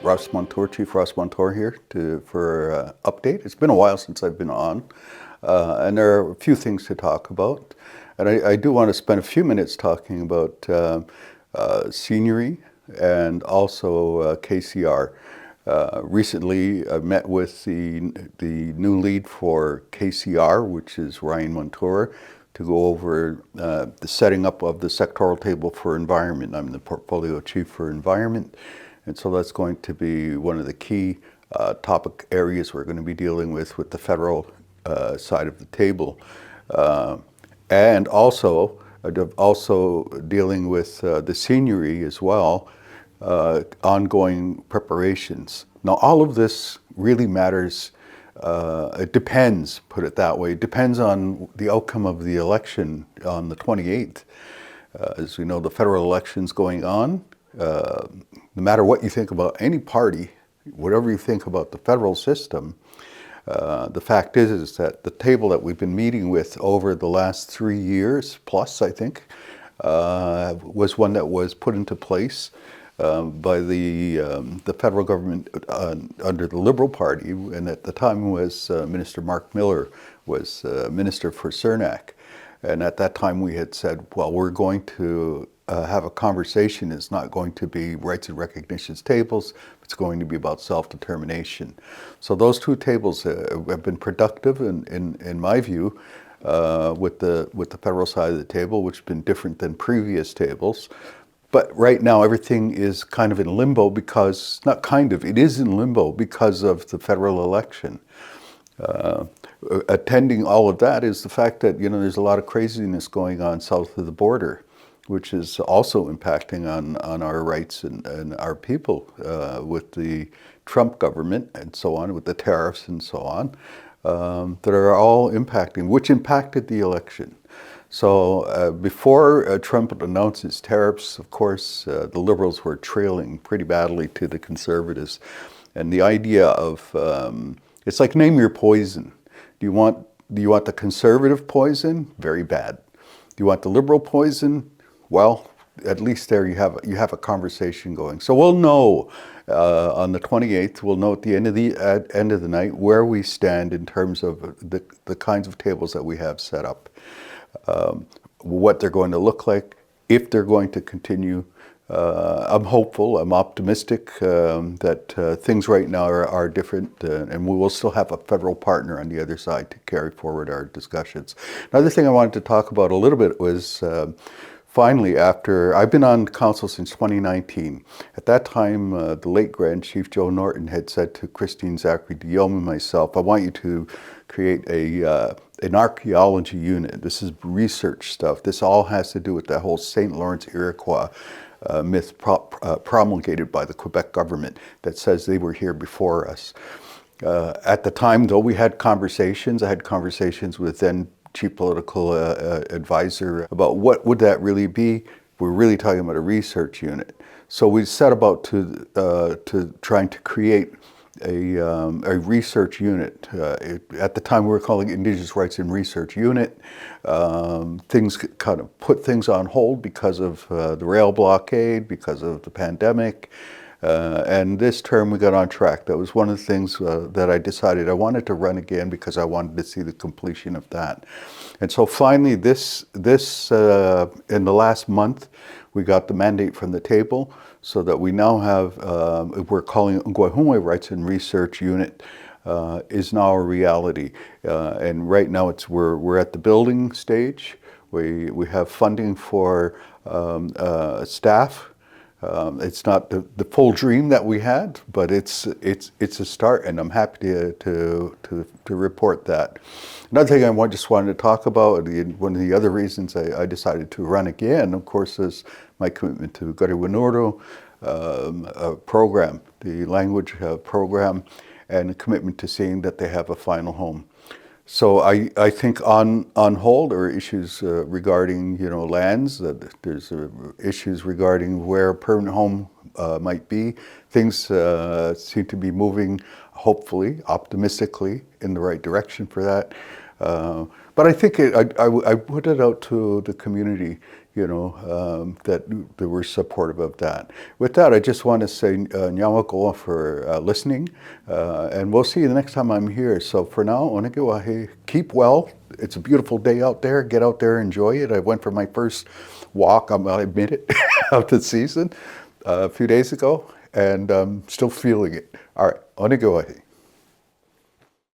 Ross Montour, Chief Ross Montour here for an update. It's been a while since I've been on, and there are a few things to talk about. And I do want to spend a few minutes talking about seniority and also KCR. Recently, I met with the new lead for KCR, which is Ryan Montour, to go over the setting up of the sectoral table for environment. I'm the portfolio chief for environment, and so that's going to be one of the key topic areas we're going to be dealing with the federal side of the table, and also dealing with the seniority as well, ongoing preparations. Now, all of this really matters. It depends, put it that way, it depends on the outcome of the election on the 28th. As we know, the federal election's going on. No matter what you think about any party, whatever you think about the federal system, the fact is that the table that we've been meeting with over the last 3 years plus, I think, was one that was put into place by the federal government under the Liberal Party, and at the time was Minister Mark Miller was Minister for Cernak. And at that time we had said, well, we're going to have a conversation. It's not going to be rights and recognitions tables. It's going to be about self-determination. So those two tables have been productive in my view with the federal side of the table, which has been different than previous tables. But right now everything is kind of in limbo because, not kind of, it is in limbo because of the federal election. Attending all of that is the fact that, you know, there's a lot of craziness going on south of the border, which is also impacting on our rights and our people with the Trump government and so on, with the tariffs and so on, that are all impacting, which impacted the election. So before Trump announced his tariffs, of course, the Liberals were trailing pretty badly to the Conservatives. And the idea of, it's like name your poison. Do you want the Conservative poison? Very bad. Do you want the Liberal poison? Well, at least there you have a conversation going. So we'll know on the 28th. We'll know at the end of the night where we stand in terms of the kinds of tables that we have set up, what they're going to look like, if they're going to continue. I'm hopeful. I'm optimistic that things right now are different, and we will still have a federal partner on the other side to carry forward our discussions. Another thing I wanted to talk about a little bit was. Finally, after I've been on council since 2019, at that time, the late Grand Chief Joe Norton had said to Christine Zachary, Guillaume, and myself, I want you to create an archaeology unit. This is research stuff. This all has to do with that whole St. Lawrence Iroquois myth promulgated by the Quebec government that says they were here before us. At the time, though, we had conversations. I had conversations with then Chief Political Advisor about what would that really be. We're really talking about a research unit. So we set about to trying to create a research unit. At the time we were calling it Indigenous Rights and Research Unit. Things kind of put things on hold because of the rail blockade, because of the pandemic. And this term we got on track. That was one of the things that I decided I wanted to run again because I wanted to see the completion of that. And so finally this in the last month, we got the mandate from the table so that we now have, we're calling it Karihwanoron Rights and Research Unit, is now a reality. And right now we're at the building stage. We have funding for staff. It's not the full dream that we had, but it's a start, and I'm happy to report that. Another thing I just wanted to talk about, one of the other reasons I decided to run again, of course, is my commitment to Karihwanoron program, the language program, and a commitment to seeing that they have a final home. So I think on hold are issues regarding lands, that there's issues regarding where a permanent home might be. Things seem to be moving, hopefully, optimistically in the right direction for that. But I think I put it out to the community, that they were supportive of that. With that, I just want to say Nyamakoa for listening, and we'll see you the next time I'm here. So for now, Onikiwahi, keep well. It's a beautiful day out there. Get out there, enjoy it. I went for my first walk, I'll admit it, of the season a few days ago, and I'm still feeling it. All right, Onikiwahi.